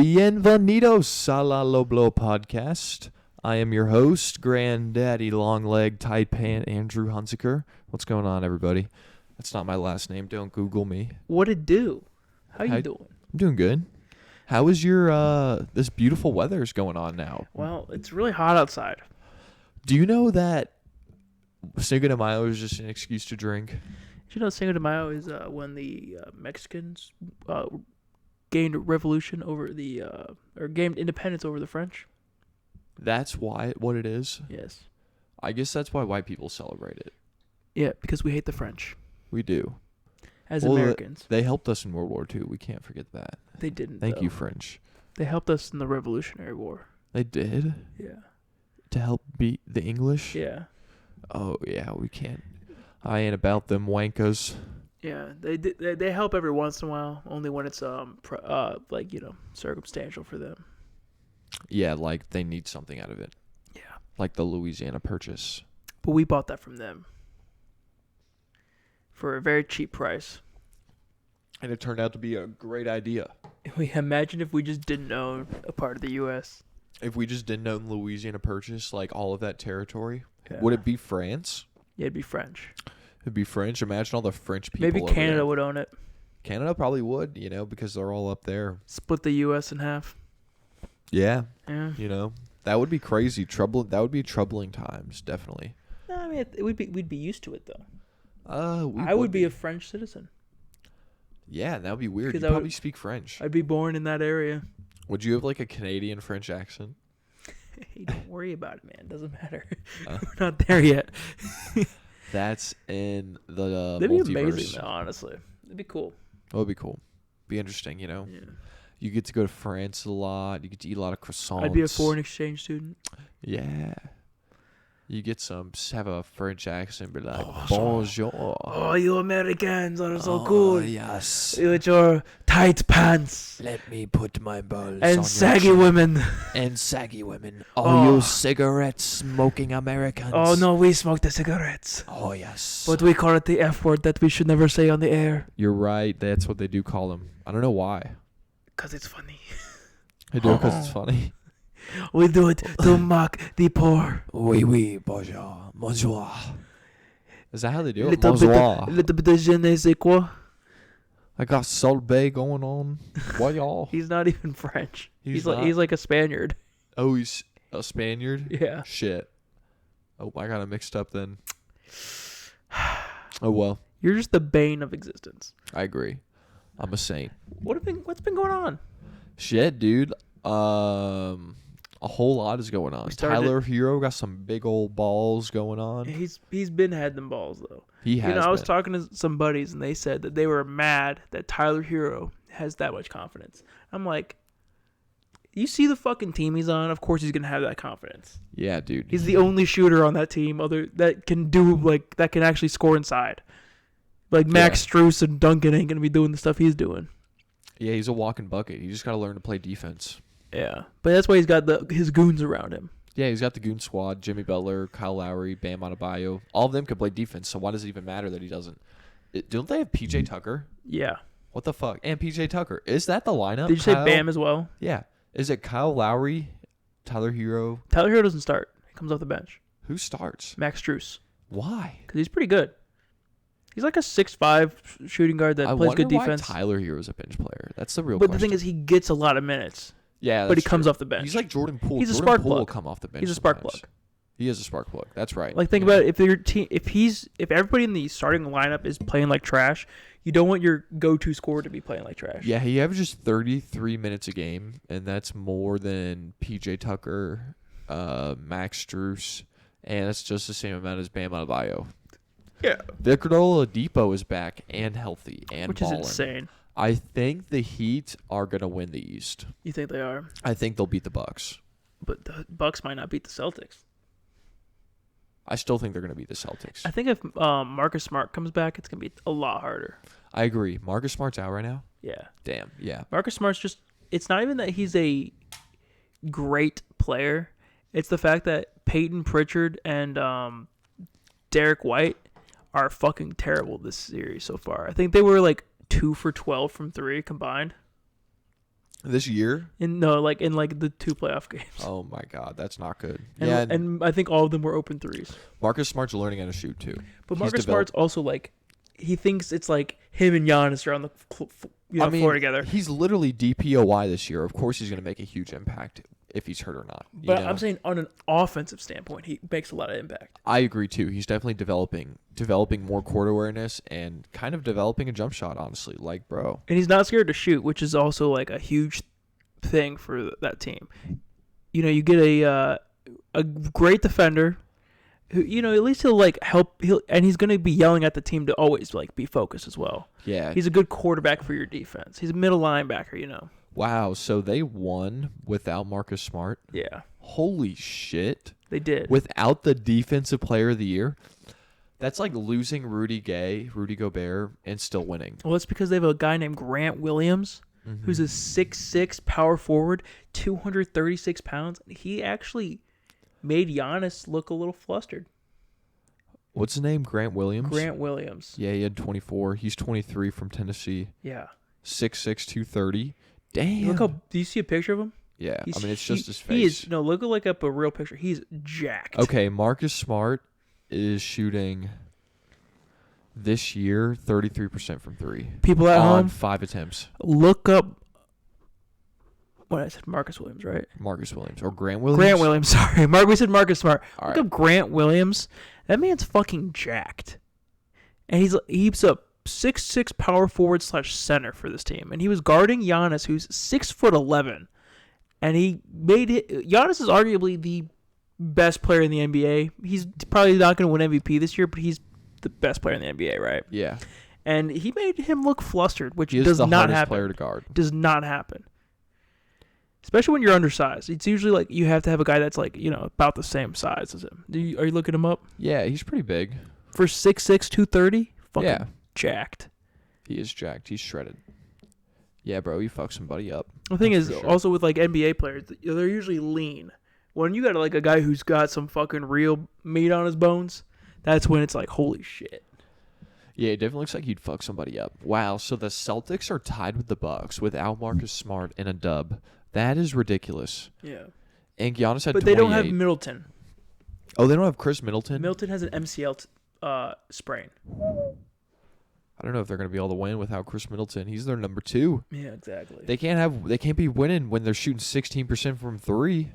Bienvenidos a la Loblo podcast. I am your host, Granddaddy Longleg Tight Pant Andrew Hunziker. What's going on, everybody? That's not my last name. Don't Google me. What it do? How you doing? I'm doing good. How is your this beautiful weather's going on now? Well, it's really hot outside. Do you know that Cinco de Mayo is just an excuse to drink? Did you know Cinco de Mayo is when the Mexicans gained revolution over the or gained independence over the French? That's what it is? Yes. I guess that's why white people celebrate it. Yeah, because we hate the French. We do. As Americans. They helped us in World War II. We can't forget that. They didn't. Thank you, French. They helped us in the Revolutionary War. They did? Yeah. To help beat the English? Yeah. Oh, yeah, we can't. I ain't about them wankos. Yeah, they help every once in a while, only when it's circumstantial for them. Yeah, like they need something out of it. Yeah. Like the Louisiana Purchase. But we bought that from them for a very cheap price. And it turned out to be a great idea. We imagine if we just didn't own a part of the U.S. If we just didn't own Louisiana Purchase, like all of that territory, yeah. Would it be France? Yeah, it'd be French. It'd be French. Imagine all the French people. Maybe Canada would own it. Canada probably would, because they're all up there. Split the U.S. in half. Yeah. Yeah. That would be crazy. That would be troubling times, definitely. I mean, we'd be used to it though. I would be a French citizen. Yeah, that would be weird. You'd probably speak French. I'd be born in that area. Would you have like a Canadian French accent? Hey, don't worry about it, man. It doesn't matter. We're not there yet. That's in the That'd multiverse. be amazing, though, honestly. It'd be cool. That would be cool. Be interesting, Yeah. You get to go to France a lot. You get to eat a lot of croissants. I'd be a foreign exchange student. Yeah. You get have a French accent, be like, bonjour. Oh, you Americans are so cool. Yes. With your tight pants. Let me put my balls and on saggy your chin. women. And saggy women. Oh, you cigarette-smoking Americans. Oh, no, we smoke the cigarettes. Oh, yes. But we call it the F word that we should never say on the air. You're right. That's what they do call them. I don't know why. Because it's funny. They do it because it's funny. We do it to mock the poor. Oui, bonjour. Bonjour. Is that how they do it? Little bit of je ne sais quoi. I got Salt Bay going on. What y'all? He's not even French. He's not? like a Spaniard. Oh, he's a Spaniard? Yeah. Shit. Oh, I got it mixed up then. Oh, well. You're just the bane of existence. I agree. I'm a saint. What's been going on? Shit, dude. A whole lot is going on. Tyler Hero got some big old balls going on. He's had them balls though. He has. I was talking to some buddies and they said that they were mad that Tyler Hero has that much confidence. I'm like, you see the fucking team he's on? Of course he's gonna have that confidence. Yeah, dude. He's the only shooter on that team that can actually score inside. Like Max Strus and Duncan ain't gonna be doing the stuff he's doing. Yeah, he's a walking bucket. You just gotta learn to play defense. Yeah, but that's why he's got his goons around him. Yeah, he's got the goon squad: Jimmy Butler, Kyle Lowry, Bam Adebayo. All of them can play defense. So why does it even matter that he doesn't? Don't they have PJ Tucker? Yeah. What the fuck? And PJ Tucker, is that the lineup? Did you say Bam as well? Yeah. Is it Kyle Lowry, Tyler Hero? Tyler Hero doesn't start. He comes off the bench. Who starts? Max Strus. Why? Because he's pretty good. He's like a 6'5" shooting guard that plays good defense. Why Tyler Hero is a bench player. That's the real question. But the thing is, he gets a lot of minutes. Yeah, but he comes off the bench. He's like Jordan Poole. He's a Jordan spark Poole plug. Will come off the bench. He's a spark plug. He is a spark plug. That's right. Like think about it. If your team, if everybody in the starting lineup is playing like trash, you don't want your go-to scorer to be playing like trash. Yeah, he averages 33 minutes a game, and that's more than PJ Tucker, Max Strus, and it's just the same amount as Bam Adebayo. Yeah. Victor Oladipo is back and healthy and which balling. is insane. I think the Heat are going to win the East. You think they are? I think they'll beat the Bucks. But the Bucks might not beat the Celtics. I still think they're going to beat the Celtics. I think if Marcus Smart comes back, it's going to be a lot harder. I agree. Marcus Smart's out right now? Yeah. Damn, yeah. Marcus Smart's just... It's not even that he's a great player. It's the fact that Peyton Pritchard and Derek White are fucking terrible this series so far. I think they were like 2 for 12 from 3 combined. This year? in the 2 playoff games. Oh my God, that's not good. And I think all of them were open threes. Marcus Smart's learning how to shoot too. But Marcus Smart's also like, he thinks it's like him and Giannis are on the floor together. He's literally DPOY this year. Of course, he's going to make a huge impact if he's hurt or not. But I'm saying on an offensive standpoint, he makes a lot of impact. I agree too. He's definitely developing more court awareness and kind of developing a jump shot. Honestly, like bro, and he's not scared to shoot, which is also like a huge thing for that team. You know, you get a great defender who, you know, at least he'll like help. And he's going to be yelling at the team to always like be focused as well. Yeah, he's a good quarterback for your defense. He's a middle linebacker, you know. Wow, so they won without Marcus Smart? Yeah. Holy shit. They did. Without the defensive player of the year? That's like losing Rudy Gobert, and still winning. Well, it's because they have a guy named Grant Williams, who's a 6'6" power forward, 236 pounds. He actually made Giannis look a little flustered. What's his name? Grant Williams? Grant Williams. Yeah, he had 24. He's 23 from Tennessee. Yeah. 6'6", 230. Damn. Look how. Do you see a picture of him? Yeah, I mean, it's just his face. Look up a real picture. He's jacked. Okay, Marcus Smart is shooting this year 33% from three. People at on home, 5 attempts. Look up. What I said, Marcus Williams, right? Marcus Williams or Grant Williams. Grant Williams. Sorry, we said Marcus Smart. All Look right. up Grant Williams. That man's fucking jacked, and he's a 6'6" power forward / center for this team, and he was guarding Giannis, who's 6'11", and he made it. Giannis is arguably the best player in the NBA. He's probably not going to win MVP this year, but he's the best player in the NBA, right? Yeah. And he made him look flustered, which He does is the not hardest happen. player to guard. Does not happen. Especially when you're undersized. It's usually like you have to have a guy that's like, you know, about the same size as him. Are you looking him up? Yeah, he's pretty big. For 6'6", 230? Fucking Yeah. jacked. He is jacked. He's shredded. Yeah, bro, you fuck somebody up. The thing That's is, for sure. also with like NBA players, they're usually lean. When you got like a guy who's got some fucking real meat on his bones, that's when it's like, holy shit. Yeah, it definitely looks like he'd fuck somebody up. Wow, so the Celtics are tied with the Bucks without Marcus Smart and a dub. That is ridiculous. Yeah. And Giannis had 28. But they don't have Middleton. Oh, they don't have Chris Middleton? Middleton has an MCL sprain. I don't know if they're going to be able to win without Chris Middleton. He's their number 2. Yeah, exactly. They can't be winning when they're shooting 16% from 3.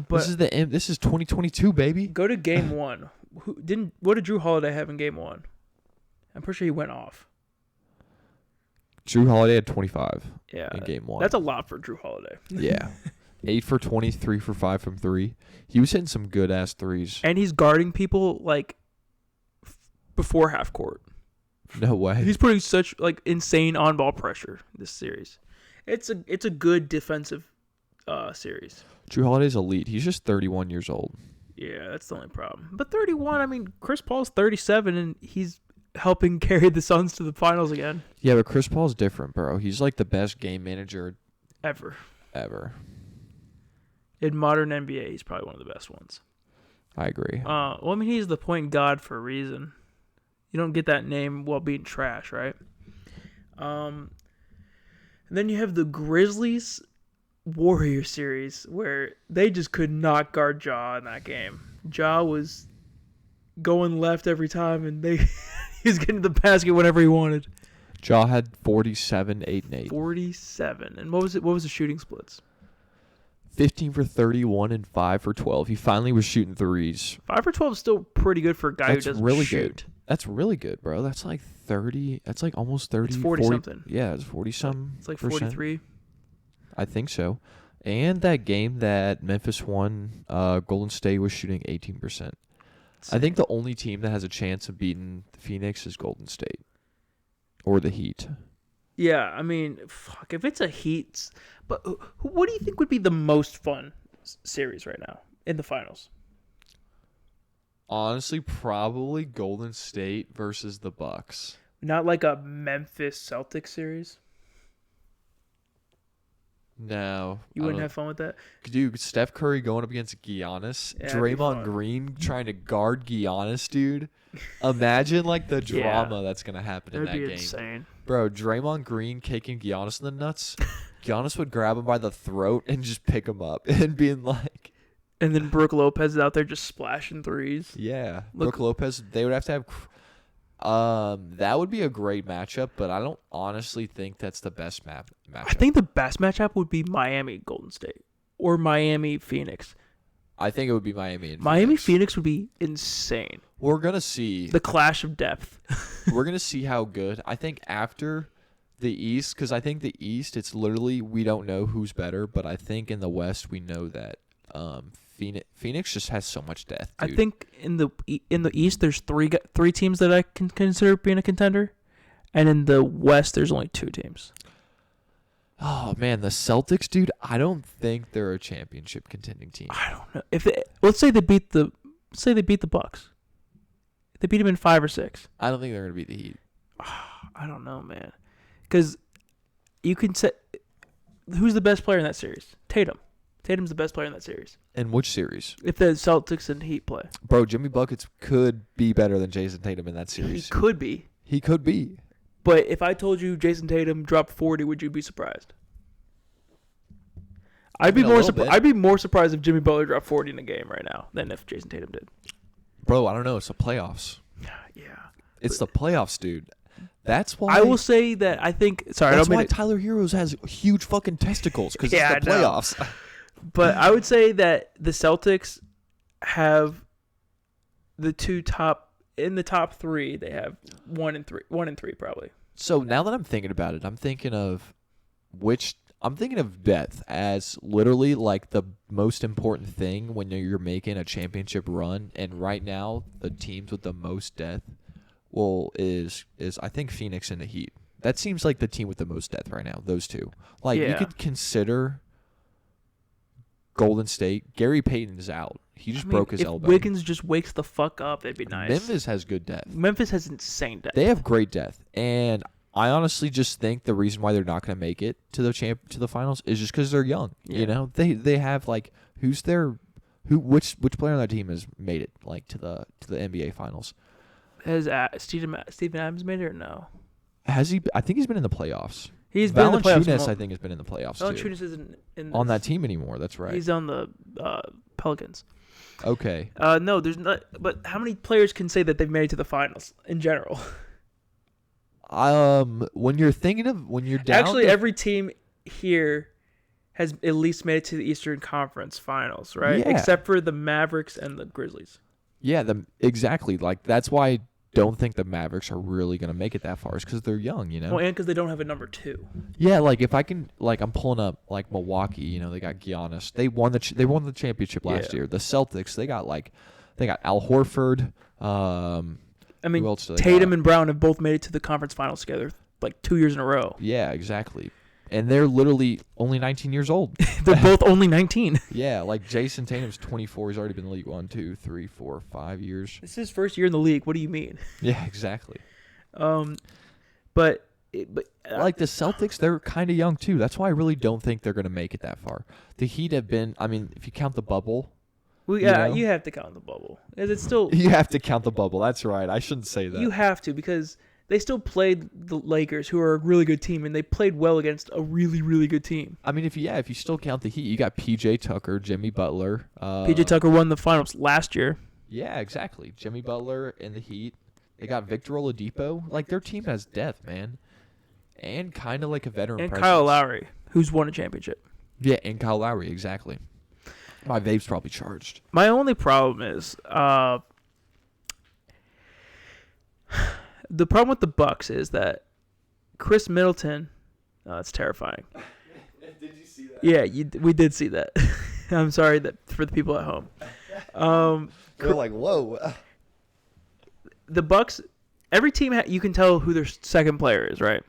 But This is 2022, baby. go to game 1. What did Drew Holiday have in game 1? I'm pretty sure he went off. Drew Holiday had 25 Yeah. in game 1. That's a lot for Drew Holiday. Yeah. 8 for 20, 3 for 5 from 3. He was hitting some good ass threes. And he's guarding people like before half court. No way. He's putting such like insane on ball pressure this series. It's a good defensive series. Drew Holiday's elite. He's just 31 years old. Yeah, that's the only problem. But 31, I mean, Chris Paul's 37 and he's helping carry the Suns to the finals again. Yeah, but Chris Paul's different, bro. He's like the best game manager Ever. In modern NBA, he's probably one of the best ones. I agree. Well, I mean, he's the point guard for a reason. You don't get that name while being trash, right? And then you have the Grizzlies Warrior series where they just could not guard Ja in that game. Ja was going left every time, and he was getting the basket whenever he wanted. Ja had 47, 8, and 8. 47. And what was it? What was the shooting splits? 15 for 31 and 5 for 12. He finally was shooting threes. 5 for 12 is still pretty good for a guy That's who doesn't really shoot. good. That's really good, bro. That's like 30. That's like almost 30. It's 40-something. Yeah, it's 40-something. It's like 43. I think so. And that game that Memphis won, Golden State was shooting 18%. I think the only team that has a chance of beating Phoenix is Golden State. Or the Heat. Yeah, I mean, fuck, if it's a Heat... But what do you think would be the most fun series right now in the finals? Honestly, probably Golden State versus the Bucks. Not like a Memphis Celtics series? No. You wouldn't have fun with that? Dude, Steph Curry going up against Giannis. Yeah, that'd be Draymond fun. Green trying to guard Giannis, dude. Imagine like the Yeah. drama that's going to happen in That'd that be game. insane. Bro, Draymond Green kicking Giannis in the nuts. Giannis would grab him by the throat and just pick him up and being like, And then Brooke Lopez is out there just splashing threes. yeah, Look- Brooke Lopez. They would have to have. That would be a great matchup, but I don't honestly think that's the best matchup. I think the best matchup would be Miami Golden State or Miami Phoenix. I think it would be Miami and Miami Phoenix. Phoenix would be insane. We're gonna see. The clash of depth. We're gonna see how good. I think after the East, because I think the East, it's literally we don't know who's better, but I think in the West we know that Phoenix just has so much depth. Dude. I think in the East there's three teams that I can consider being a contender, and in the West there's only 2 teams. Oh man, the Celtics, dude. I don't think they're a championship contending team. I don't know let's say they beat the Bucks. They beat them in 5 or 6. I don't think they're gonna beat the Heat. I don't know, man, because you can say who's the best player in that series? Tatum. Tatum's the best player in that series. In which series? If the Celtics and Heat play, Bro, Jimmy Buckets could be better than Jason Tatum in that he series. could be. He could be. But if I told you Jason Tatum dropped 40, would you be surprised? I'd be mean, a more little bit. I'd be more surprised if Jimmy Butler dropped 40 in a game right now than if Jason Tatum did. Bro, I don't know. It's the playoffs. Yeah. It's the playoffs, dude. That's why. I will say that I think. Sorry, That's I don't why mean Tyler Heroes has huge fucking testicles because Yeah, it's the I know. playoffs. but I would say that the Celtics have the top 3. They have 1 and 3 probably. So now that I'm thinking about it, I'm thinking of depth as literally like the most important thing when you're making a championship run. And right now, the teams with the most depth, is I think Phoenix and the Heat. That seems like the team with the most depth right now. Those two, like you Yeah. could consider Golden State. Gary Payton's out. He just broke his if elbow. Wiggins just wakes the fuck up, that'd be nice. Memphis has good depth. Memphis has insane depth. They have great depth, and I honestly just think the reason why they're not going to make it to the finals is just because they're young. Yeah. You know, they have like which player on that team has made it like to the NBA finals? Has Steven Adams made it or no? Has he? I think he's been in the playoffs. He's been in the playoffs. Valanciunas, I think, has been in the playoffs too. Valanciunas isn't in On this. that team anymore. That's right. He's on the Pelicans. Okay. No, there's not. But how many players can say that they've made it to the finals in general? When you're down. Actually, to- every team here has at least made it to the Eastern Conference Finals, right? Yeah. Except for the Mavericks and the Grizzlies. Yeah, exactly. Like that's why I don't think the Mavericks are really gonna make it that far. Is because they're young, you know. Well, and because they don't have a number 2. Yeah, like if I can, like I'm pulling up like Milwaukee. You know, they got Giannis. They won the championship last Yeah. year. The Celtics, they got Al Horford. I mean, who else do they Tatum got? and Brown have both made it to the conference finals together like 2 years in a row. Yeah, exactly. And they're literally only 19 years old. They're both only 19. Yeah, like Jason Tatum's 24. He's already been in the league 1, 2, 3, 4, 5 years. This is his first year in the league. What do you mean? Yeah, exactly. But Like the Celtics, they're kind of young too. That's why I really don't think they're going to make it that far. The Heat have been. I mean, if you count the bubble. you have to count the bubble. It's still You have to count the bubble. That's right. I shouldn't say that. you have to because they still played the Lakers, who are a really good team, and they played well against a really, really good team. I mean, if you still count the Heat, you got P.J. Tucker, Jimmy Butler. PJ Tucker won the finals last year. Yeah, exactly. Jimmy Butler and the Heat. They got Victor Oladipo. Like their team has depth, man, and kind of like a veteran. And presence. Kyle Lowry, who's won a championship. Yeah, and Kyle Lowry, exactly. My vape's probably charged. My only problem is the problem with the Bucks is that Chris Middleton. Oh, that's terrifying. Did you see that? Yeah, we did see that. I'm sorry that for the people at home. They're like, whoa. The Bucks. Every team you can tell who their second player is, right?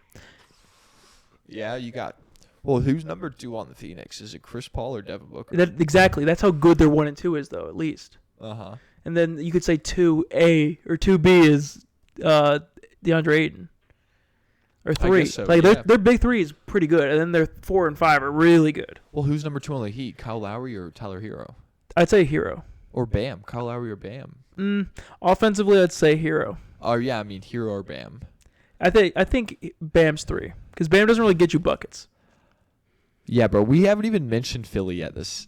Yeah, you got. Well, who's number 2 on the Phoenix? Is it Chris Paul or Devin Booker? Exactly. That's how good their 1 and 2 is, though, at least. Uh-huh. And then you could say 2A or 2B is DeAndre Ayton. Or 3. guess so, like yeah. their big 3 is pretty good, and then their 4 and 5 are really good. Well, who's number 2 on the Heat? Kyle Lowry or Tyler Hero? I'd say Hero. Or Bam? Kyle Lowry or Bam? Offensively, I'd say Hero. Oh, yeah, I mean Hero or Bam. I think Bam's 3 because Bam doesn't really get you buckets. Yeah, bro. We haven't even mentioned Philly yet. Because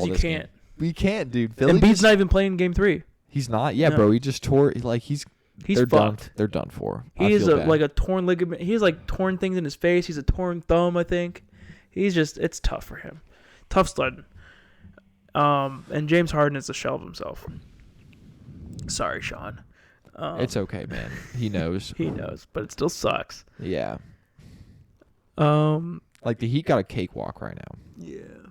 you can't. We can't, dude. Philly. Embiid's not even playing Game 3. He's not. Yeah, No. bro. He just tore. Like he's they're fucked. Done, they're done for. He is like a torn ligament. He has like torn things in his face. He's a torn thumb, I think. It's tough for him. Tough sledding. And James Harden is a shell of himself. Sorry, Sean. It's okay, man. He knows. He knows, but it still sucks. Yeah. Um. Like the Heat got a cakewalk right now. Yeah.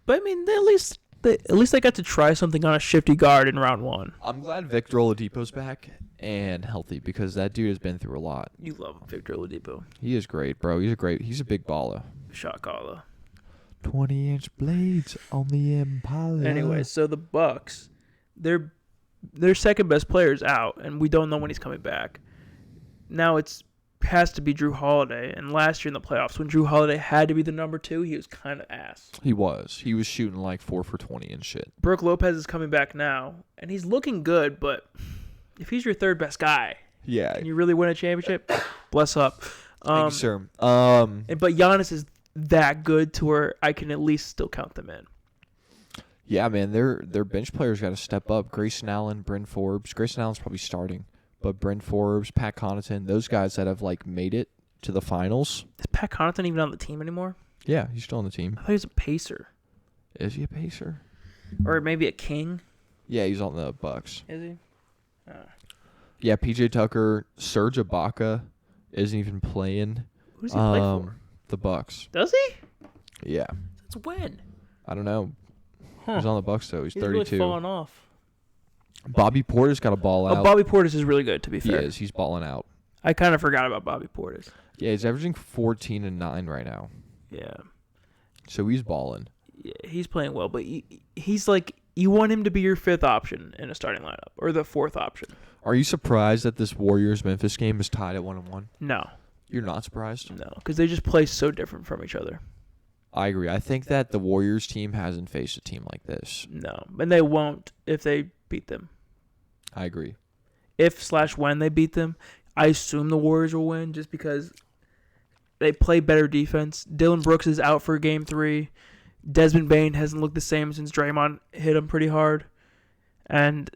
But I mean, at least they got to try something on a shifty guard in round 1. I'm glad Victor Oladipo's back and healthy because that dude has been through a lot. You love Victor Oladipo. He is great, bro. He's a big baller. Shot caller. 20-inch blades on the Impala. Anyway, so the Bucks, their second best player is out, and we don't know when he's coming back. Now has to be Drew Holiday, and last year in the playoffs, when Drew Holiday had to be the number 2, he was kind of ass. He was shooting like 4 for 20 and shit. Brook Lopez is coming back now, and he's looking good, but if he's your third best guy, yeah, can you really win a championship? Bless up. Thank you, sir. But Giannis is that good to where I can at least still count them in. Yeah, man, their bench players got to step up. Grayson Allen, Bryn Forbes. Grayson Allen's probably starting, but Bryn Forbes, Pat Connaughton, those guys that have like made it to the finals. Is Pat Connaughton even on the team anymore? Yeah, he's still on the team. I thought he was a Pacer. Is he a Pacer? Or maybe a King? Yeah, he's on the Bucks. Is he? Yeah, PJ Tucker, Serge Ibaka isn't even playing. Who does he play for? The Bucks. Does he? Yeah. Since when? I don't know. Huh. He's on the Bucks though. He's 32. Really falling off. Bobby Porter's got a ball out. Bobby Portis is really good, to be fair. He is. He's balling out. I kind of forgot about Bobby Portis. Yeah, he's averaging 14 and 9 right now. Yeah. So he's balling. Yeah, he's playing well, but he's like, you want him to be your 5th option in a starting lineup, or the 4th option. Are you surprised that this Warriors-Memphis game is tied at 1-1? No. You're not surprised? No, because they just play so different from each other. I agree. I think that the Warriors team hasn't faced a team like this. No, and they won't if they beat them. I agree. If/when they beat them, I assume the Warriors will win just because they play better defense. Dylan Brooks is out for Game 3. Desmond Bane hasn't looked the same since Draymond hit him pretty hard. And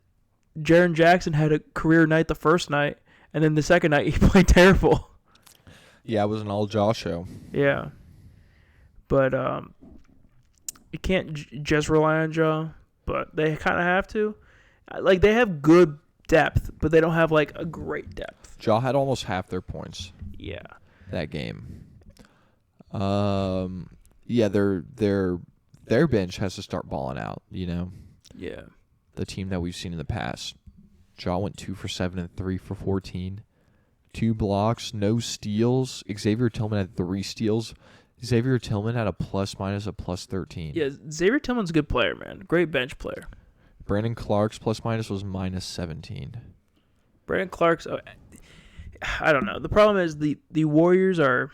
Jaren Jackson had a career night the first night, and then the second night he played terrible. Yeah, it was an all-jaw show. Yeah. But you can't just rely on Ja, but they kind of have to. Like, they have good depth, but they don't have, like, a great depth. Ja had almost half their points. Yeah. That game. Yeah, their bench has to start balling out, you know? Yeah. The team that we've seen in the past. Ja went 2 for 7 and 3 for 14. 2 blocks, no steals. Xavier Tillman had 3 steals. Xavier Tillman had a plus-minus of plus 13. Yeah, Xavier Tillman's a good player, man. Great bench player. Brandon Clark's plus-minus was minus 17. Brandon Clark's... I don't know. The problem is the Warriors are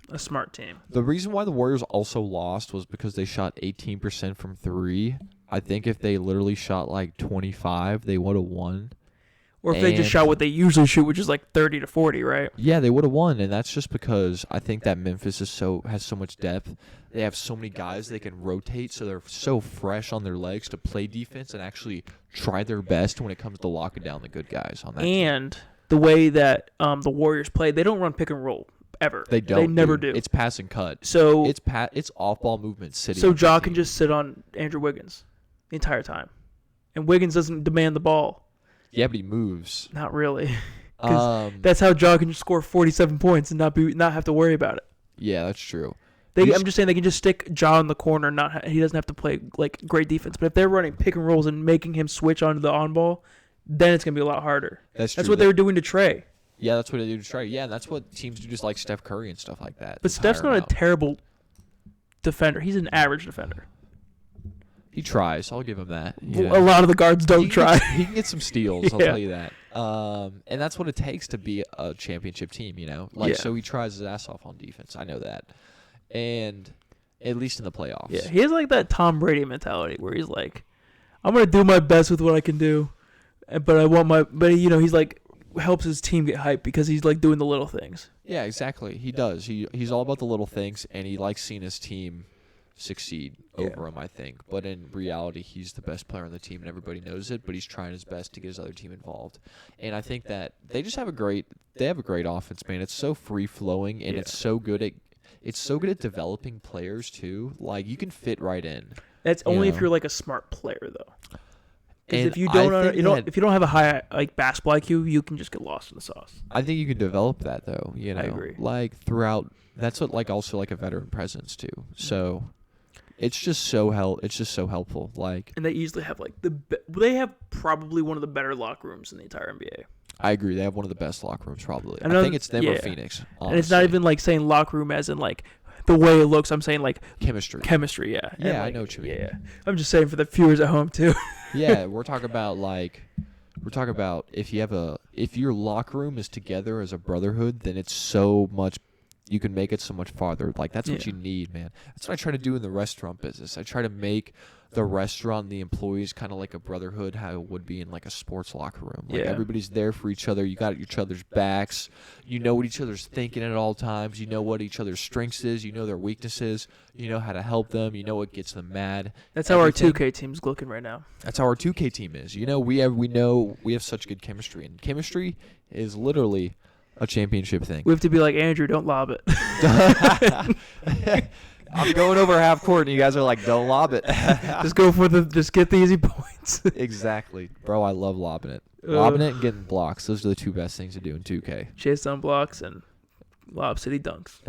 a smart team. The reason why the Warriors also lost was because they shot 18% from 3. I think if they literally shot like 25, they would have won. Or if they just shot what they usually shoot, which is like 30 to 40, right? Yeah, they would have won, and that's just because I think that Memphis has so much depth. They have so many guys they can rotate, so they're so fresh on their legs to play defense and actually try their best when it comes to locking down the good guys on that And team. The way that the Warriors play, they don't run pick and roll ever. They don't. They never do. It's pass and cut. So it's off-ball movement sitting. So Ja can just sit on Andrew Wiggins the entire time, and Wiggins doesn't demand the ball. Yeah, but he moves. Not really. That's how Ja can just score 47 points and not have to worry about it. Yeah, that's true. I'm just saying they can just stick Ja in the corner. He doesn't have to play like great defense. But if they're running pick and rolls and making him switch onto the on ball, then it's gonna be a lot harder. That's true. That's what they were doing to Trey. Yeah, that's what they do to Trey. Yeah, and that's what teams do, just like Steph Curry and stuff like that. But Steph's not a terrible defender. He's an average defender. He tries. I'll give him that. A lot of the guards don't try. He can get some steals. I'll Yeah. tell you that. And that's what it takes to be a championship team. You know, so he tries his ass off on defense. I know that, and at least in the playoffs. Yeah, he has like that Tom Brady mentality where he's like, "I'm gonna do my best with what I can do, but I want my." But he's like helps his team get hyped because he's like doing the little things. Yeah, exactly. He does. He's all about the little things, and he likes seeing his team succeed over him, I think. But in reality, he's the best player on the team, and everybody knows it. But he's trying his best to get his other team involved. And I think that they just have a great offense, man. It's so free flowing, and it's so good at developing players too. Like you can fit right in. That's only if you're like a smart player, though. Because if you don't, if you don't have a high like basketball IQ, you can just get lost in the sauce. I think you can develop that though. You know, I agree. Like throughout, that's what like also like a veteran presence too. So it's just so helpful. Like, and they easily have like they have probably one of the better locker rooms in the entire NBA. I agree. They have one of the best locker rooms probably. I know, think it's them or Phoenix. Honestly. And it's not even like saying locker room as in like the way it looks. I'm saying like chemistry. Yeah. Yeah, like, I know what you mean. Yeah. I'm just saying for the viewers at home too. Yeah, we're talking about if your locker room is together as a brotherhood, then it's so much. You can make it so much farther. Like that's what you need, man. That's what I try to do in the restaurant business. I try to make the restaurant and the employees kind of like a brotherhood, how it would be in like a sports locker room. Like everybody's there for each other. You got each other's backs. You know what each other's thinking at all times. You know what each other's strengths is. You know their weaknesses. You know how to help them. You know what gets them mad. That's how our 2K team's looking right now. That's how our 2K team is. You know we have such good chemistry, and chemistry is literally a championship thing. We have to be like, Andrew, don't lob it. I'm going over half court, and you guys are like, don't lob it. Just get the easy points. Exactly. Bro, I love lobbing it. Lobbing it and getting blocks. Those are the two best things to do in 2K. Chase down blocks and lob city dunks.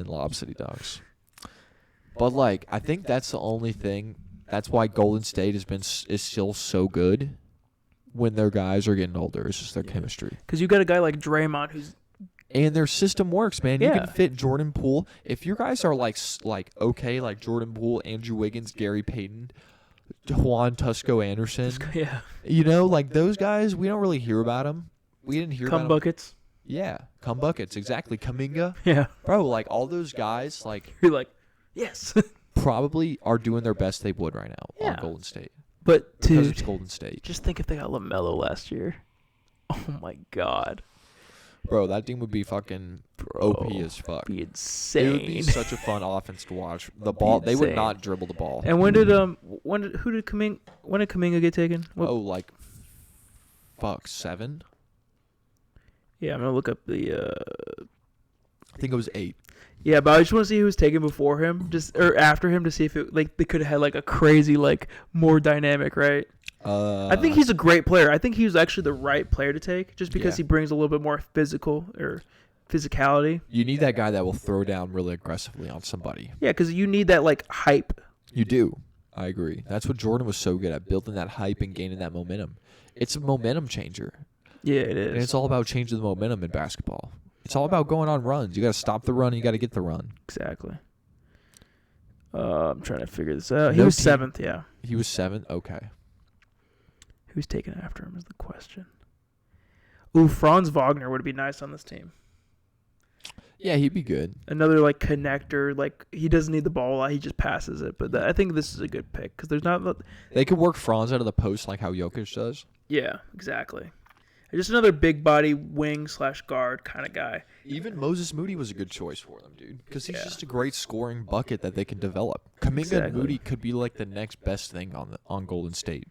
But, like, I think that's the only thing. That's why Golden State is still so good when their guys are getting older. It's just their chemistry. Because you got a guy like Draymond who's... And their system works, man. You can fit Jordan Poole. If your guys are like okay, like Jordan Poole, Andrew Wiggins, Gary Payton, Juan Tusco Anderson. You know, like those guys, we don't really hear about them. We didn't hear about them. buckets. Yeah, come buckets, exactly. Kuminga. Yeah. Bro, like all those guys, like you're like, yes. probably are doing their best they would right now on Golden State. But because it's Golden State. Just think if they got LaMelo last year. Oh my God. Bro, that team would be fucking OP as fuck. Be insane. It would be such a fun offense to watch. The ball, they would not dribble the ball. And when did Kuminga get taken? Like 7? Yeah, I'm gonna look up the. I think it was 8. Yeah, but I just want to see who was taken before him, or after him, to see if they could have had like a crazy more dynamic, right? I think he's a great player. I think he was actually the right player to take, just because he brings a little bit more physicality. You need that guy that will throw down really aggressively on somebody. Yeah, because you need that hype. You do. I agree. That's what Jordan was so good at, building that hype and gaining that momentum. It's a momentum changer. Yeah, it is. And it's all about changing the momentum in basketball. It's all about going on runs. You got to stop the run. You got to get the run. Exactly. I'm trying to figure this out. He was 7th. Yeah. He was 7th. Okay. Who's taken after him is the question. Ooh, Franz Wagner would be nice on this team. Yeah, he'd be good. Another connector. He doesn't need the ball a lot. He just passes it. But I think this is a good pick because there's not. They could work Franz out of the post like how Jokic does. Yeah, exactly. Just another big body wing / guard kind of guy. Even Moses Moody was a good choice for them, dude, because he's just a great scoring bucket that they can develop. Kuminga and Moody could be the next best thing on Golden State.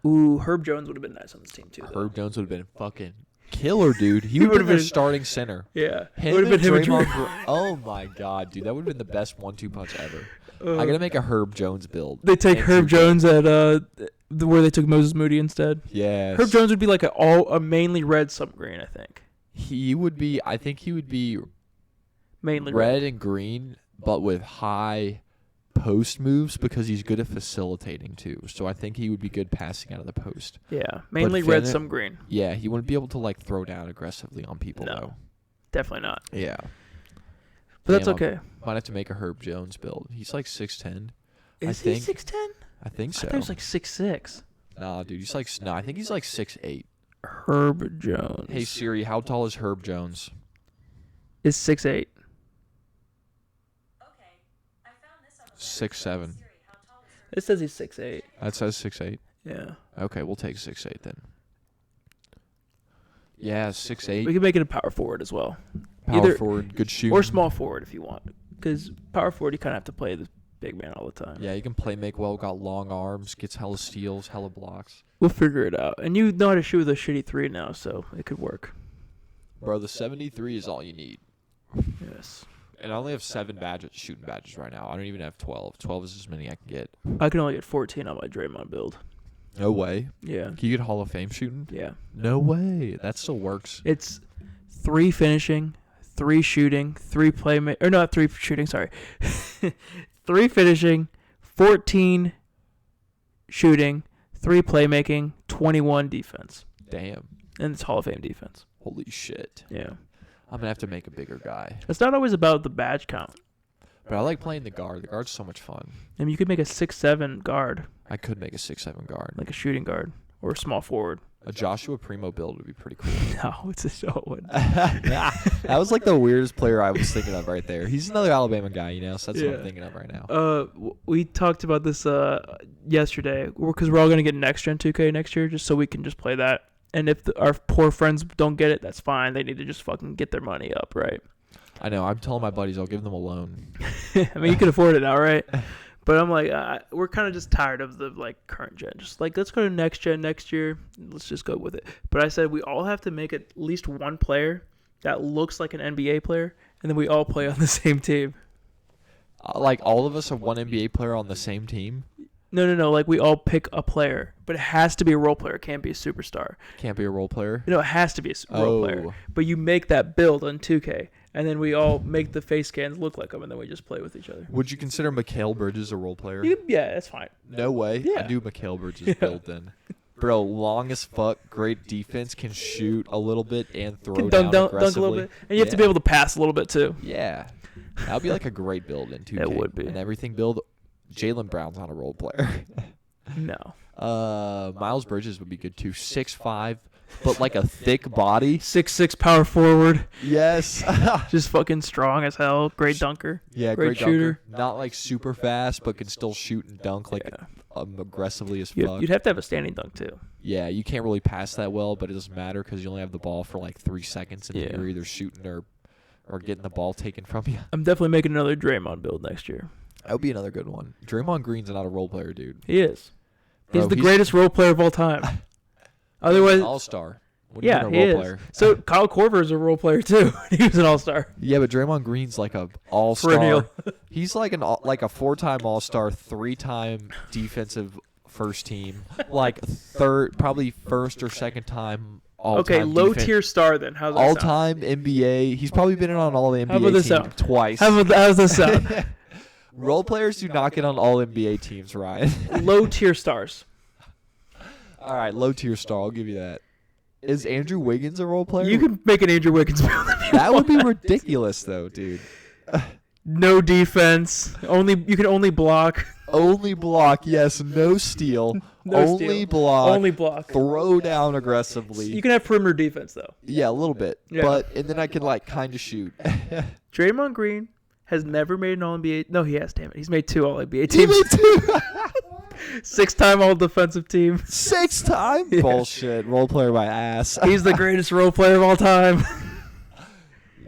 Ooh, Herb Jones would have been nice on this team too. Herb Jones would have been fucking killer, dude. He would have been starting center. Yeah, it would have been him and Draymond. Oh my God, dude, that would have been the best 1-2 punch ever. I gotta make a Herb Jones build. They take Herb Jones at where they took Moses Moody instead. Yeah, Herb Jones would be a mainly red, some green. I think he would be. I think he would be mainly red and green, but with high post moves because he's good at facilitating too. So I think he would be good passing out of the post. Yeah, mainly red, some green. Yeah, he wouldn't be able to throw down aggressively on people though. Definitely not. Yeah. But that's okay. Might have to make a Herb Jones build. He's 6'10". Is he 6'10"? I think so. I thought he was 6'6". Nah, dude, he's I think he's 6'8". Herb Jones. Hey Siri, how tall is Herb Jones? Is 6'8". 6'7". It says he's 6'8". That says 6'8". Yeah. Okay, we'll take 6'8" then. Yeah, 6'8". We can make it a power forward as well. Power forward, good shooting. or small forward if you want. Because power forward, you kind of have to play the big man all the time. Yeah, you can play make well, got long arms, gets hella steals, hella blocks. We'll figure it out. And you know how to shoot with a shitty 3 now, so it could work. Bro, the 73 is all you need. Yes. And I only have 7 shooting badges right now. I don't even have 12. 12 is as many I can get. I can only get 14 on my Draymond build. No way. Yeah. Can you get Hall of Fame shooting? Yeah. No way. That still works. It's 3 finishing, 3 shooting, 3 playmaking. Or not 3 shooting, sorry. 3 finishing, 14 shooting, 3 playmaking, 21 defense. Damn. And it's Hall of Fame defense. Holy shit. Yeah. I'm going to have to make a bigger guy. It's not always about the badge count. But I like playing the guard. The guard's so much fun. I mean, you could make a 6'7" guard, I could make a 6'7" guard. like a shooting guard, or a small forward. A Joshua Primo build would be pretty cool. No, it's a show. That was like the weirdest player I was thinking of right there. He's another Alabama guy, you know, so that's what I'm thinking of right now. We talked about this yesterday because we're all gonna get next gen 2K next year, just so we can just play that. And if our poor friends don't get it, that's fine. They need to just fucking get their money up, right? I know. I'm telling my buddies I'll give them a loan. I mean, you can afford it now, right? But I'm like, we're kind of just tired of the like current gen. Just like, let's go to next gen next year. Let's just go with it. But I said we all have to make at least one player that looks like an NBA player, and then we all play on the same team. Like all of us are one NBA player on the same team. No. Like we all pick a player, but it has to be a role player. It can't be a superstar. Can't be a role player. No, it has to be a role player. But you make that build on 2K, and then we all make the face scans look like them, and then we just play with each other. Would you consider Mikal Bridges a role player? Yeah, that's fine. No way. Yeah. I do Mikal Bridges build then. Bro, long as fuck, great defense, can shoot a little bit and throw Can down dunk a aggressively. little bit, and you have to be able to pass a little bit too. Yeah. That would be like a great build in 2K. It would be. And everything build. Jalen Brown's not a role player. No. Miles Bridges would be good too. 6'5", but like a thick body. 6'6" power forward. Yes. Just fucking strong as hell. Great dunker. Yeah, great shooter. Dunker. Not like super fast, but can still shoot and dunk like aggressively as fuck. You'd have to have a standing dunk too. Yeah, you can't really pass that well, but it doesn't matter because you only have the ball for like 3 seconds, and you're either shooting or getting the ball taken from you. I'm definitely making another Draymond build next year. That would be another good one. Draymond Green's not a role player, dude. He is. Bro, he's the greatest role player of all time. Otherwise, all-star. Yeah, he is. Player? So Kyle Korver is a role player too. He was an all-star. Yeah, but Draymond Green's like a all-star. Perennial. He's like a 4-time all-star, 3-time defensive first team, like probably first or second time all-time. Okay, low-tier star then. How's that all-time NBA. He's probably been on all the NBA teams twice. How's this sound? Role players do not get on all NBA teams, Ryan. Low-tier stars. All right, low-tier star. I'll give you that. Is Andrew Wiggins a role player? You can make an Andrew Wiggins build if you That would be want. ridiculous, though, dude. No defense. You can only block. Only block, yes. No steal. No only steal. block. Only block. Throw down aggressively. You can have perimeter defense though. Yeah, a little bit. Yeah. And then I can like kind of shoot. Draymond Green has never made an All-NBA. No, he has. Damn it, he's made 2 All-NBA He teams. made 2. 6-time All-Defensive Team. 6-time? Yeah. Bullshit. Role player by ass. He's the greatest role player of all time.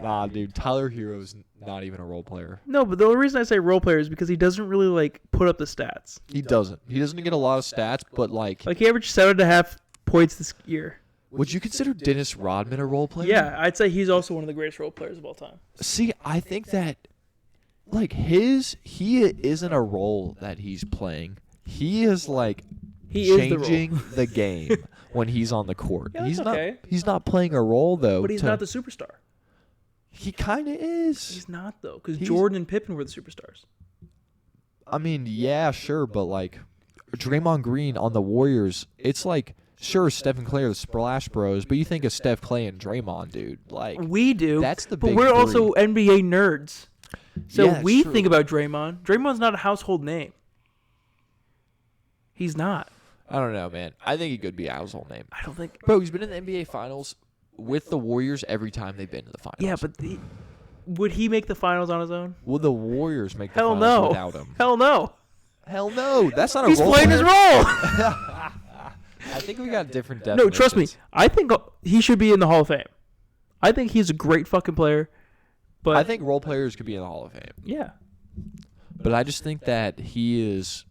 Nah, dude. Tyler Hero's not even a role player. No, but the only reason I say role player is because he doesn't really like put up the stats. He doesn't. He doesn't get a lot of stats, but like Like he averaged 7.5 points this year. would you consider Dennis Rodman a role player? Yeah, I'd say he's also one of the greatest role players of all time. See, I think that like he isn't a role that he's playing. He is like He is the role. changing the game when he's on the court. Yeah, he's that's not okay. he's not playing a role though. But he's not the superstar. He kind of is. He's not though, because He's- Jordan and Pippen were the superstars. I mean, yeah, sure, but like Draymond Green on the Warriors, it's like sure Stephen Clay are the Splash Bros, but you think of Steph, Clay, and Draymond, dude. Like We do, that's the but big we're three. also NBA nerds. So Yeah, we true. think about Draymond. Draymond's not a household name. He's not. I don't know, man. I think he could be a household name. I don't think. Bro, he's been in the NBA Finals with the Warriors every time they've been to the finals. Yeah, but would he make the finals on his own? Will the Warriors make the Hell finals no. without him? Hell no. Hell no. That's not a He's role playing player. his role. I think we got different No, definitions. trust me. I think he should be in the Hall of Fame. I think he's a great fucking player. But I think role players could be in the Hall of Fame. yeah, But I just think that he is.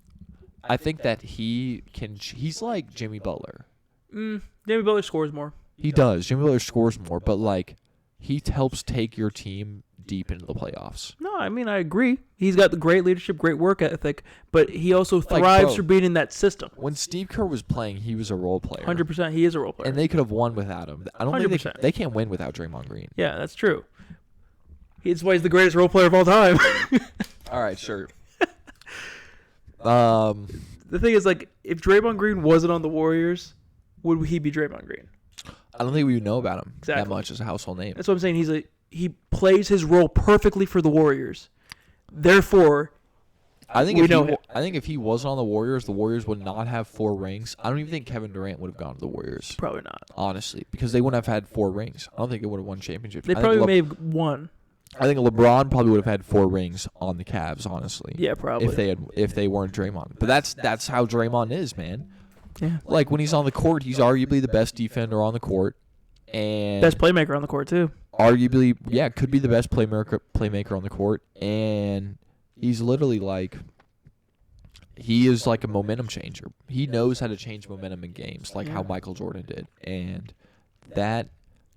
I think that he can. He's like Jimmy Butler. Jimmy Butler scores more. He does. Jimmy Butler scores more, but like he helps take your team deep into the playoffs. No, I mean I agree. He's got the great leadership, great work ethic, but he also Like, thrives bro, for being in that system. When Steve Kerr was playing, he was a role player. 100%, he is a role player. And they could have won without him. I don't think 100%. they can't win without Draymond Green. Yeah, that's true. That's why he's the greatest role player of all time. All right, sure. The thing is, like, if Draymond Green wasn't on the Warriors, would he be Draymond Green? I don't think we would know about him that Exactly. much as a household name. That's what I'm saying. He plays his role perfectly for the Warriors. Therefore, I think we if know he, him. I think if he wasn't on the Warriors would not have 4 rings. I don't even think Kevin Durant would have gone to the Warriors, probably not. honestly, because they wouldn't have had 4 rings. I don't think they would have won championships. They probably may have won. I think LeBron probably would have had 4 rings on the Cavs, honestly. Yeah, probably. If they weren't Draymond. But that's how Draymond is, man. Yeah. Like when he's on the court, he's arguably the best defender on the court, and Best playmaker on the court, too. arguably, yeah, could be the best playmaker on the court, and he's literally like, he is like a momentum changer. He knows how to change momentum in games, like how Michael Jordan did, and that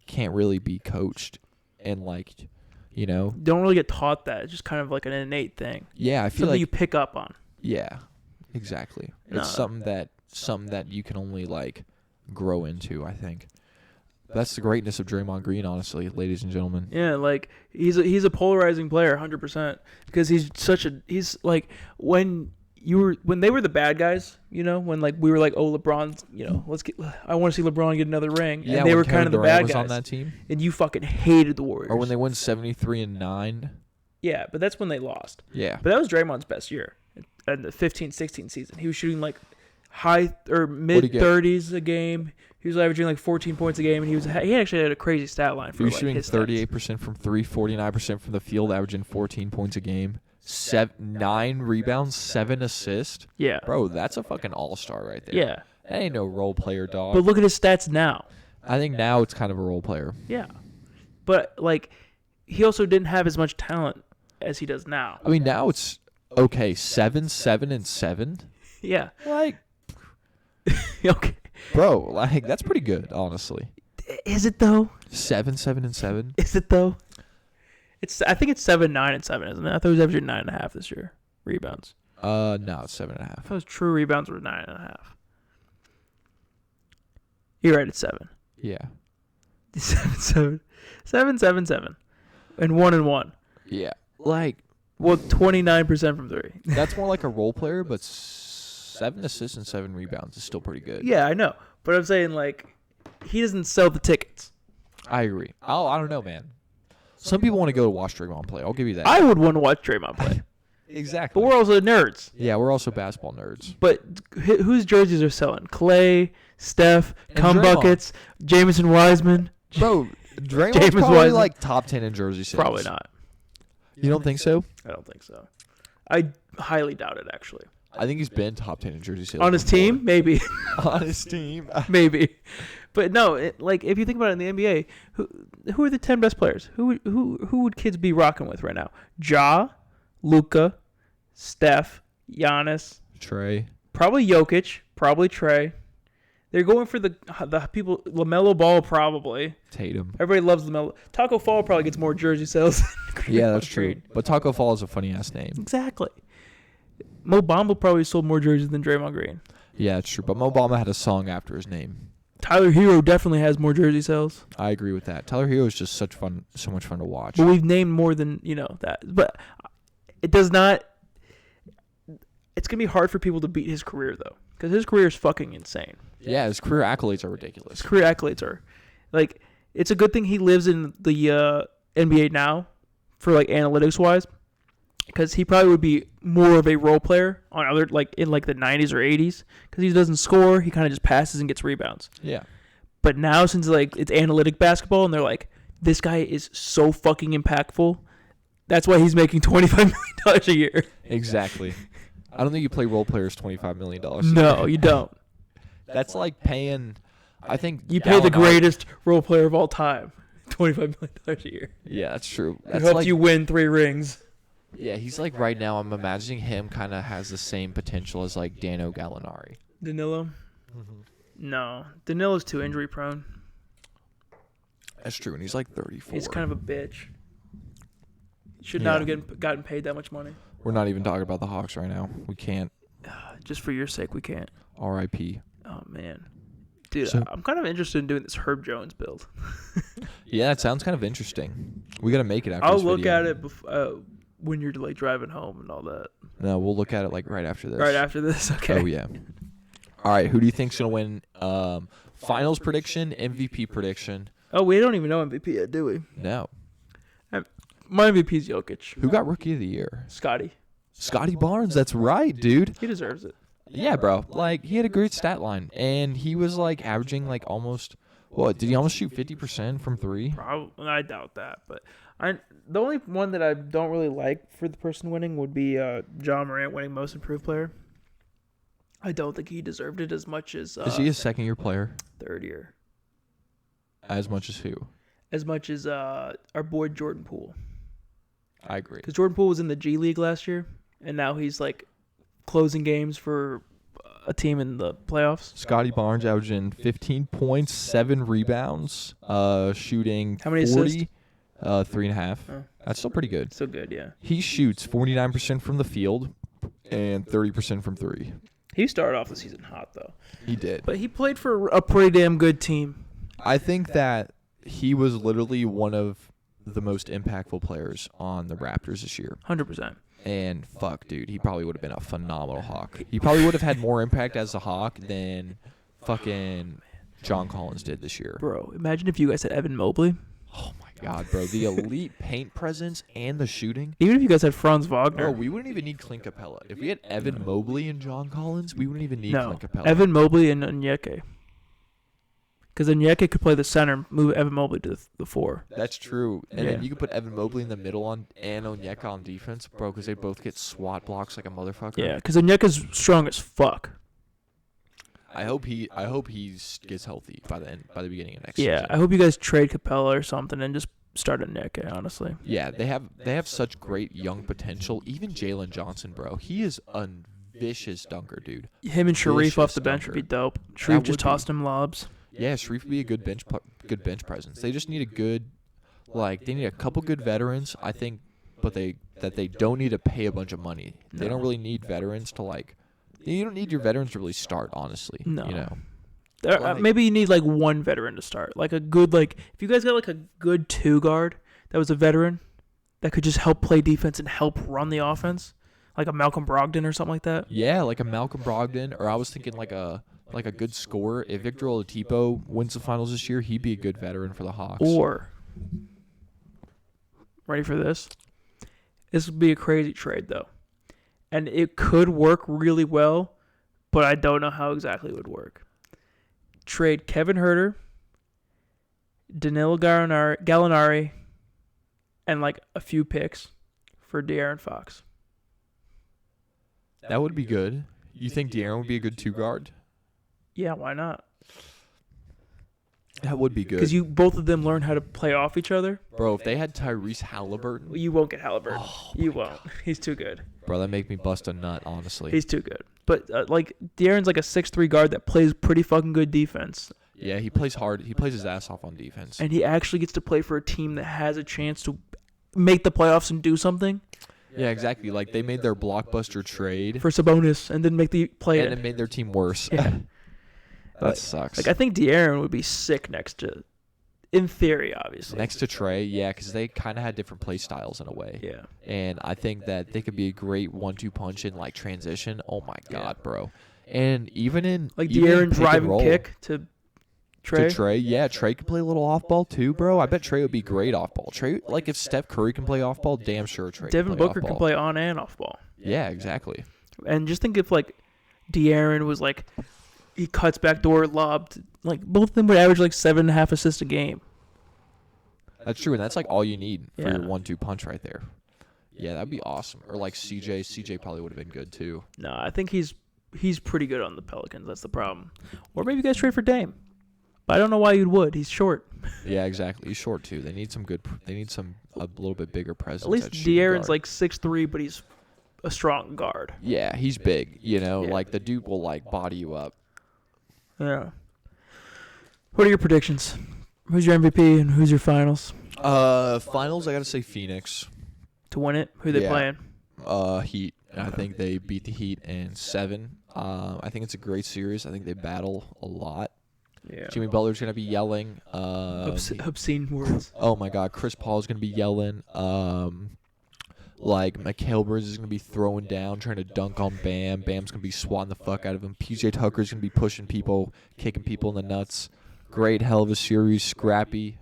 can't really be coached, and like, you know, Don't really get taught that. It's just kind of like an innate thing. yeah, I feel Something like you pick up on. yeah, exactly. No. It's something that you can only like grow into, I think. That's the greatness of Draymond Green, honestly, ladies and gentlemen. Yeah, like he's a polarizing player, 100%, because he's like when they were the bad guys, you know, when like we were like, oh, LeBron's, you know, I want to see LeBron get another ring, Yeah, and they when were kind Kevin of the Durant bad was guys on that team, and you fucking hated the Warriors. or when they won 73-9. Yeah, but that's when they lost. Yeah, But that was Draymond's best year in the 15-16 season. He was shooting like high or mid 30s a game. He was averaging like 14 points a game, and he actually had a crazy stat line for he was like, shooting his stats. 38% from 3, 49% from the field, averaging 14 points a game, 9 rebounds, 7 assists. Yeah, Bro, that's a fucking all-star right there. yeah. That ain't no role player, dog. But look at his stats now. I think now it's kind of a role player. Yeah, but like he also didn't have as much talent as he does now. I mean, now it's okay, 7, 7, and 7. Yeah. Like, Okay. bro, like that's pretty good, honestly. Is it though? 7, 7, and 7. Is it though? I think it's 7, 9, and 7, isn't it? I thought he was averaging 9.5 this year. Rebounds. No, it's I 7.5. thought his true rebounds were 9.5. You're right, it's 7. Yeah. 7, 7, and 1 and 1. Yeah. Like, Well, 29% from 3. that's more like a role player, but 7 assists and 7 rebounds is still pretty good. Yeah, I know, but I'm saying like he doesn't sell the tickets. I agree. I don't know, man. Some people want to go to watch Draymond play. I'll give you that. I would want to watch Draymond play, Exactly. but we're also nerds. Yeah, we're also basketball nerds. But whose jerseys are selling? Clay, Steph, And Cum Draymond. Buckets, Jameson Wiseman. Bro, Draymond's James probably Wiseman. like top 10 in jersey sales. Probably not. You don't think so? I don't think so. I highly doubt it, actually. I think he's been top 10 in jersey sales. On his before. team, maybe, On his team. maybe. But no, like if you think about it in the NBA, who are the 10 best players? Who would kids be rocking with right now? Ja, Luka, Steph, Giannis, Trey. probably Jokic, probably Trey. They're going for the people. LaMelo Ball probably. Tatum. Everybody loves LaMelo. Taco Fall probably gets more jersey sales. Yeah, that's true. But Taco Fall is a funny ass name. Exactly. Mo Bamba probably sold more jerseys than Draymond Green. Yeah, it's true. But Mo Bamba had a song after his name. Tyler Hero definitely has more jersey sales. I agree with that. Tyler Hero is just so much fun to watch. But we've named more than, that. But it does not. It's going to be hard for people to beat his career, though. Because his career is fucking insane. Yeah, his career accolades are ridiculous. His career accolades are. Like, it's a good thing he lives in the NBA now for, like, analytics-wise. Because he probably would be more of a role player on other, like, in, like, the 90s or 80s. Because he doesn't score. He kind of just passes and gets rebounds. Yeah. But now, since, like, it's analytic basketball, and they're like, this guy is so fucking impactful. That's why he's making $25 million a year. Exactly. I don't think you play role players $25 million. No, you don't. That's like paying, I think. You pay the Gallinari- greatest role player of all time $25 million a year. Yeah, that's true. It That's helped like, you win 3 rings. yeah, he's like right now. I'm imagining him kind of has the same potential as like Dano Gallinari. Danilo? No. Danilo's too injury prone. That's true, and he's like 34. He's kind of a bitch. Should Yeah. not have gotten paid that much money. We're not even talking about the Hawks right now. We can't. Just for your sake, we can't. R.I.P. Oh, man. Dude, So- I'm kind of interested in doing this Herb Jones build. Yeah, it sounds kind of interesting. We gotta make it after. I'll this look video. at it when you're like driving home and all that. No, we'll look at it like right after this. Right after this? Okay. Oh yeah. All right, who do you think's gonna win? Finals prediction, MVP prediction. Oh, we don't even know MVP yet, do we? No. My MVP's Jokic. Who got Rookie of the Year? Scotty. Scotty Barnes. That's right, dude. He deserves it. Yeah, bro. Like he had a great stat line, and he was like averaging like almost. What did he almost shoot 50% from 3? Probably, I doubt that, but the only one that I don't really like for the person winning would be John Morant winning Most Improved Player. I don't think he deserved it as much as Is he a second-year player? third year. As much as who? As much as our boy Jordan Poole, I agree. because Jordan Poole was in the G League last year, and now he's like closing games for a team in the playoffs. Scotty Barnes averaging 15 points, 7 rebounds, shooting How many 40, assists? 3.5. Oh. That's still pretty good. So good, yeah. He shoots 49% from the field and 30% from 3. He started off the season hot though, He did. but he played for a pretty damn good team. I think that he was literally one of the most impactful players on the Raptors this year. 100%. And fuck, dude, he probably would have been a phenomenal Hawk. He probably would have had more impact as a Hawk than fucking John Collins did this year. Bro, imagine if you guys had Evan Mobley. Oh my god, bro. The elite paint presence and the shooting. Even if you guys had Franz Wagner. Bro, we wouldn't even need Clint Capella. If we had Evan Mobley and John Collins, we wouldn't even need No, Clint Capella. Evan Mobley and Onyeka. Because Onyeka could play the center, move Evan Mobley to the 4. That's true. And Yeah. then you could put Evan Mobley in the middle and Onyeka on defense, bro, because they both get SWAT blocks like a motherfucker. Yeah, because Onyeka's strong as fuck. I hope he gets healthy by the beginning of next Yeah, season. I hope you guys trade Capella or something and just start Onyeka, honestly. Yeah, they have such great young potential. Even Jalen Johnson, bro, he is a vicious dunker, dude. Him and Sharif off Vicious the bench would be dunker. dope. Sharif would just be. tossed him lobs. Yeah, Sharif would be a good bench presence. They just need a good, they need a couple good veterans, I think, but they don't need to pay a bunch of money. They No. don't really need veterans to you don't need your veterans to really start, honestly. No. You know. Like- Maybe you need like one veteran to start. Like a good, if you guys got like a good 2 guard that was a veteran that could just help play defense and help run the offense, like a Malcolm Brogdon or something like that. Yeah, like a Malcolm Brogdon, or I was thinking like a good scorer. If Victor Oladipo wins the finals this year, he'd be a good veteran for the Hawks. Or, ready for this? This would be a crazy trade, though. And it could work really well, but I don't know how exactly it would work. Trade Kevin Huerter, Danilo Gallinari, and like a few picks for De'Aaron Fox. That would be good. You think De'Aaron would be a good 2 guard? Yeah, why not? That would be good. Because both of them learn how to play off each other. Bro, if they had Tyrese Halliburton, You won't get Halliburton. Oh You won't. He's too good. bro, that make me bust a nut, honestly. He's too good. But De'Aaron's like a 6'3" guard that plays pretty fucking good defense. Yeah, he plays hard. He plays his ass off on defense. And he actually gets to play for a team that has a chance to make the playoffs and do something Yeah, exactly. Like they made their blockbuster trade for Sabonis and then make the play and in. it made their team worse. Yeah. That sucks. I think De'Aaron would be sick next to, in theory, obviously. Next to Trey, yeah, because they kind of had different play styles in a way. Yeah. And I think that they could be a great 1-2 punch in transition. Oh my god, bro! And even in Like even in De'Aaron pick and drive and roll kick to Trey. to Trey, yeah, Trey could play a little off ball too, bro. I bet Trey would be great off ball. Trey, if Steph Curry can play off ball, damn sure Trey. Devin can play Booker off can ball. play on and off ball. Yeah, exactly. And just think if De'Aaron was he cuts back door lobbed, both of them would average 7.5 assists a game. That's true, and that's all you need for Yeah. your 1-2 punch right there. Yeah, that'd be awesome. Or CJ. CJ probably would have been good too. No, I think he's pretty good on the Pelicans. That's the problem. Or maybe you guys trade for Dame. But I don't know why you would. He's short. Yeah, exactly. He's short too. They need some good. They need a little bit bigger presence. At least De'Aaron's like 6'3", but he's a strong guard. Yeah, he's big. Yeah. Like the dude will like body you up. Yeah. What are your predictions? Who's your MVP and who's your finals? Finals. I gotta say Phoenix. To win it, who they playing? Heat. I think they beat the Heat in 7. I think it's a great series. I think they battle a lot. Yeah. Jimmy Butler's gonna be yelling. Obscene words. Oh my God, Chris Paul's gonna be yelling. Like Mikal Bridges is gonna be throwing down, trying to dunk on Bam. Bam's gonna be swatting the fuck out of him. PJ Tucker's gonna be pushing people, kicking people in the nuts. Great, hell of a series, scrappy.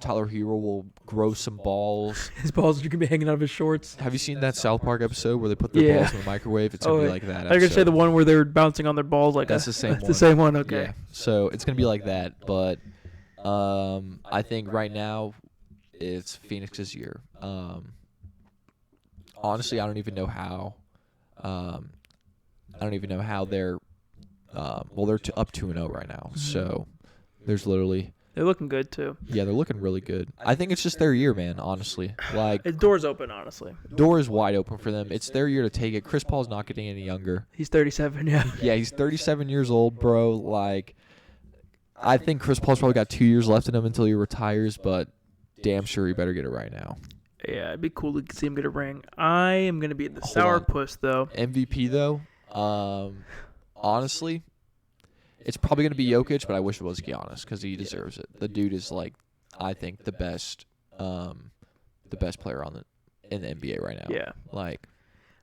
Tyler Hero will grow some balls. His balls are gonna be hanging out of his shorts. Have you seen that South Park episode where they put their balls in the microwave? It's gonna be like that. I was gonna say the one where they're bouncing on their balls like that's the same one. The same one. Okay. Yeah. So it's gonna be like that, but I think right now it's Phoenix's year. Honestly, I don't even know how. I don't even know how they're. Well, they're up 2-0 right now, so there's literally. They're looking good too. Yeah, they're looking really good. I think it's just their year, man. Honestly, like the door's open. Honestly, door is wide open for them. It's their year to take it. Chris Paul's not getting any younger. He's 37. Yeah. Yeah, he's 37 years old, bro. Like, I think Chris Paul's probably got 2 years left in him until he retires, but damn sure he better get it right now. Yeah, it'd be cool to see him get a ring. I am gonna be the Hold on. sourpuss though. MVP though, honestly, it's probably gonna be Jokic, but I wish it was Giannis because he deserves it. The dude is like, I think the best player in the NBA right now. Yeah, like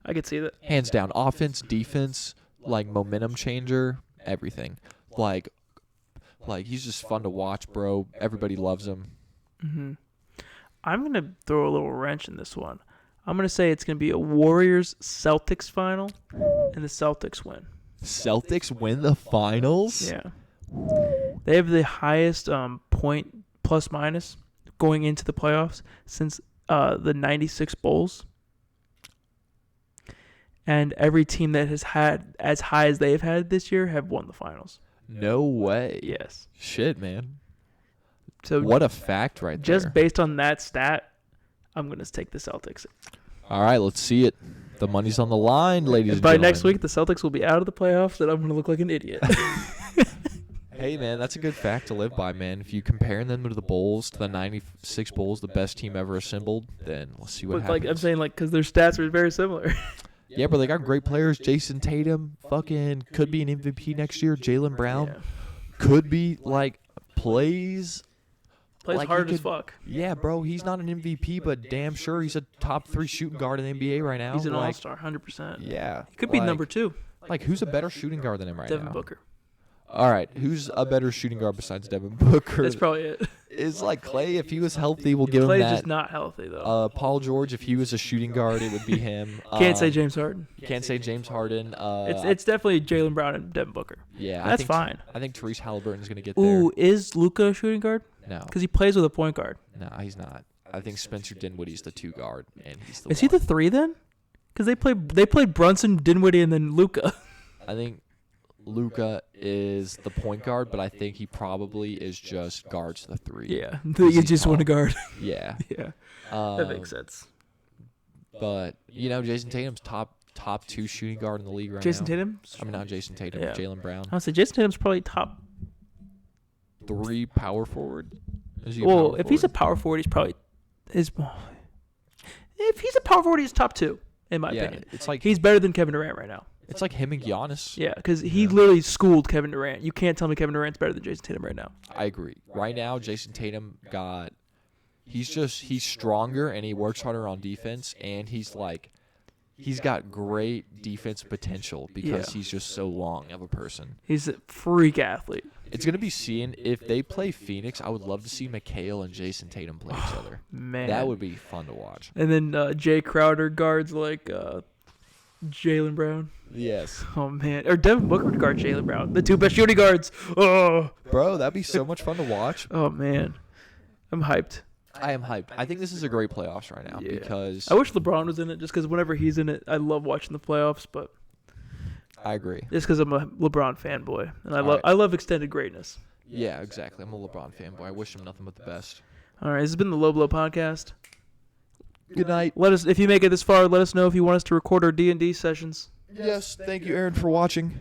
I could see that. hands down, offense, defense, like momentum changer, everything. Like he's just fun to watch, bro. Everybody loves him. Mm-hmm. I'm gonna throw a little wrench in this one. I'm gonna say it's gonna be a Warriors-Celtics final, and the Celtics win. Celtics win the finals? Yeah. They have the highest point plus minus going into the playoffs since the 96 Bulls. And every team that has had as high as they've had this year have won the finals. No way. Yes. Shit, man. So what a fact right there. Just based on that stat, I'm going to take the Celtics. All right, let's see it. The money's on the line, ladies and by gentlemen. next week, the Celtics will be out of the playoffs, and I'm going to look like an idiot. Hey, man, that's a good fact to live by, man. If you compare them to the Bulls, to the 96 Bulls, the best team ever assembled, then we'll see what But happens. like I'm saying, because their stats are very similar. Yeah, but they got great players. Jason Tatum fucking could be an MVP next year. Jaylen Brown could be, plays like hard he as could- fuck. Yeah, bro, he's not an MVP, but damn sure he's a top 3 shooting guard in the NBA right now. He's an all-star, 100%. Yeah. He could be number 2. Who's a better shooting guard than him right now? Devin Booker. All right, who's a better shooting guard besides Devin Booker? That's probably it. Is Clay, if he was healthy, we'll give Clay's him that. just not healthy, though. Paul George, if he was a shooting guard, it would be him. Can't say James Harden. Can't say James Harden. It's definitely Jaylen Brown and Devin Booker. Yeah, That's fine. I think Therese Halliburton's going to get there. Ooh, is Luka a shooting guard? No. Because he plays with a point guard. No, he's not. I think Spencer Dinwiddie's the 2 guard, and he's the Is he the 3 then? Because they played Brunson, Dinwiddie, and then Luka. I think Luka is the point guard, but I think he probably is just guards the 3. Yeah, you he's just want to tall. guard. Yeah. Yeah, that makes sense. But Jason Tatum's top 2 shooting guard in the league right Jason now. Tatum? I mean, not Jason Tatum, Yeah. Jaylen Brown. I would say Jason Tatum's probably top. 3 power forward. Is he a Well, power if he's a forward? power forward, he's probably If he's a power forward, he's top 2 in my yeah, opinion. it's like He's better than Kevin Durant right now. it's like him and Giannis. Yeah, because he literally schooled Kevin Durant. You can't tell me Kevin Durant's better than Jason Tatum right now. I agree. Right now, Jason Tatum he's stronger and he works harder on defense, and he's got great defense potential because Yeah. he's just so long of a person. He's a freak athlete. It's gonna be seeing if they play Phoenix. I would love to see Mikal and Jason Tatum play each other. Man, That would be fun to watch. And then Jay Crowder guards Jaylen Brown. Yes, Oh man, or Devin Booker would guard Jaylen Brown. The 2 best shooting guards. Oh, bro, that'd be so much fun to watch. oh man, I'm hyped. I am hyped. I think this is a great playoffs right now Yeah. because I wish LeBron was in it, just because whenever he's in it, I love watching the playoffs. But I agree. just because I'm a LeBron fanboy, and All right. I love extended greatness. Yeah, exactly. I'm a LeBron fanboy. I wish him nothing but the best. All right, this has been the Low Blow Podcast. Good night. Let us, if you make it this far, let us know if you want us to record our D&D sessions. Yes, thank you, Aaron, for watching.